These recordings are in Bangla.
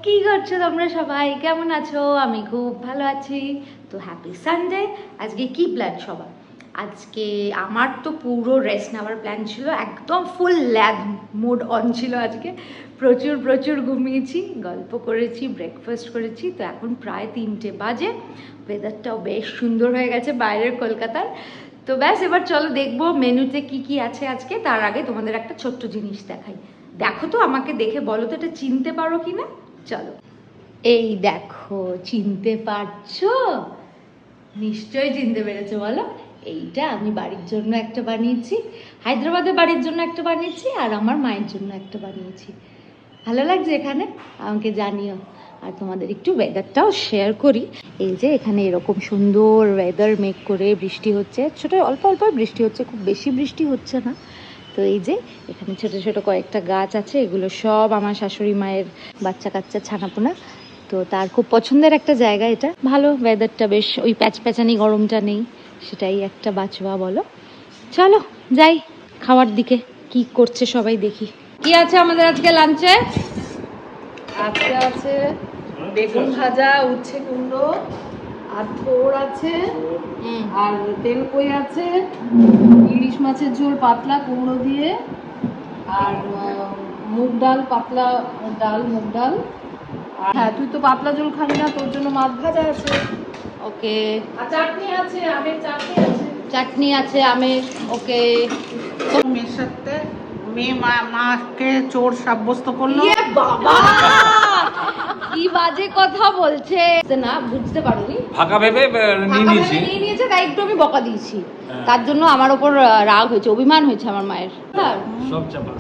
কি করছো তোমরা সবাই, কেমন আছো? আমি খুব ভালো আছি। তো হ্যাপি সানডে। আজকে কি প্ল্যান সবার? আজকে আমার তো পুরো রেস্ট নেওয়ার প্ল্যান ছিল, একদম ফুল ল্যাব মুড অন ছিল আজকে। প্রচুর প্রচুর ঘুমিয়েছি, গল্প করেছি, ব্রেকফাস্ট করেছি। তো এখন প্রায় 3টে বাজে, ওয়েদারটাও বেশ সুন্দর হয়ে গেছে বাইরের কলকাতার। তো ব্যাস এবার চলো দেখবো মেনুতে কি কি আছে আজকে। তার আগে তোমাদের একটা ছোট্ট জিনিস দেখাই। দেখো তো, আমাকে দেখে বলো তো এটা চিনতে পারো কি না। চলো, এই দেখো, চিনতে পারছো? নিশ্চয়ই চিনতে পেরেছো, বলো। এইটা আমি বাড়ির জন্য একটা বানিয়েছি, হায়দ্রাবাদে বাড়ির জন্য একটা বানিয়েছি, আর আমার মায়ের জন্য একটা বানিয়েছি। ভালো লাগছে এখানে? আমাকে জানিও। আর তোমাদের একটু ওয়েদারটাও শেয়ার করি। এই যে এখানে এরকম সুন্দর ওয়েদার মেক করে বৃষ্টি হচ্ছে, ছোটো অল্প অল্প বৃষ্টি হচ্ছে, খুব বেশি বৃষ্টি হচ্ছে না। তো এই যে এখানে ছোট ছোট কয়েকটা গাছ আছে, এগুলো সব আমার শাশুড়ি মায়ের বাচ্চা কাচ্চা ছানাপোনা। তো তার খুব পছন্দের একটা জায়গা এটা। ভালো ওয়েদারটা, বেশ ওই প্যাচপ্যাচানি গরমটা নেই, সেটাই একটা বাঁচবা বলো। চলো যাই খাওয়ার দিকে, কি করছে সবাই দেখি। কি আছে আমাদের আজকে লাঞ্চে? আজকে আছে বেগুন ভাজা, উচ্ছে কুমড়ো, আর থোড় আছে, আর তেলকই আছে, ইলিশ মাছের ঝোল পাতলা কুমড়ো দিয়ে, আর মুগ ডাল, পাতলা ডাল, মুগ ডাল। আর হ্যাঁ, তুই তো পাতলা ঝোল খাবি না, তোর জন্য মাছ ভাজা আছে। ওকে। আর চাটনি আছে, আমের চাটনি আছে। চাটনি আছে আমের। ওকে। মেয়ের সাথে মেয়ে মাকে চোর সাব্যস্ত করলো। ইয়ে বাবা, কি বাজে কথা বলছে না, বুঝতে পারোনি? ফাঁকা ভেবে নিয়ে নিয়েছে, তাই একটু আমি বকা দিয়েছি। তার জন্য আমার ওপর রাগ হয়েছে, অভিমান হয়েছে আমার মায়ের। সব চাপা।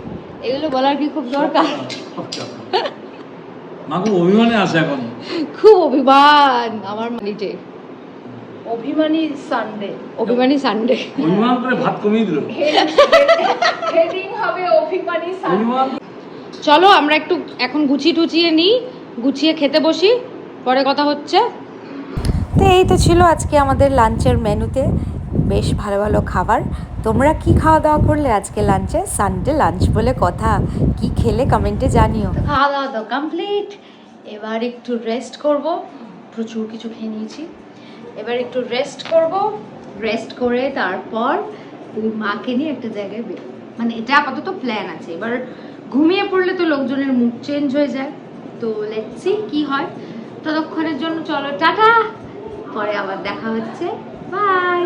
এগুলো বলার কি খুব দরকার? মা খুব অভিমানে আছে এখন। খুব অভিমান আমার মানিটে। অভিমানী সানডে, অভিমানী সানডে। অভিমান করে ভাত কমিয়ে দিল। হেডিং হবে অভিমানী সানডে। চলো আমরা একটু এখন গুছিয়ে নিই, গুছিয়ে খেতে বসি, পরে কথা হচ্ছে। তো এই তো ছিল আজকে আমাদের লাঞ্চের মেনুতে, বেশ ভালো ভালো খাবার। তোমরা কি খাওয়া দাওয়া করলে আজকে লাঞ্চে? সানডে লাঞ্চ বলে কথা, কি খেলে কমেন্টে জানিও। খাওয়া দাওয়া তো কমপ্লিট, এবার একটু রেস্ট করব। প্রচুর কিছু খেয়ে নিয়েছি, এবার একটু রেস্ট করব। রেস্ট করে তারপর তুমি মাকে নিয়ে একটা জায়গায় বের, মানে এটা আপাতত প্ল্যান আছে। এবার ঘুমিয়ে পড়লে তো লোকজনের মুড চেঞ্জ হয়ে যায়, তো লেটস সি কি হয়। ততক্ষণের জন্য চলো টাটা, পরে আবার দেখা হচ্ছে, বাই।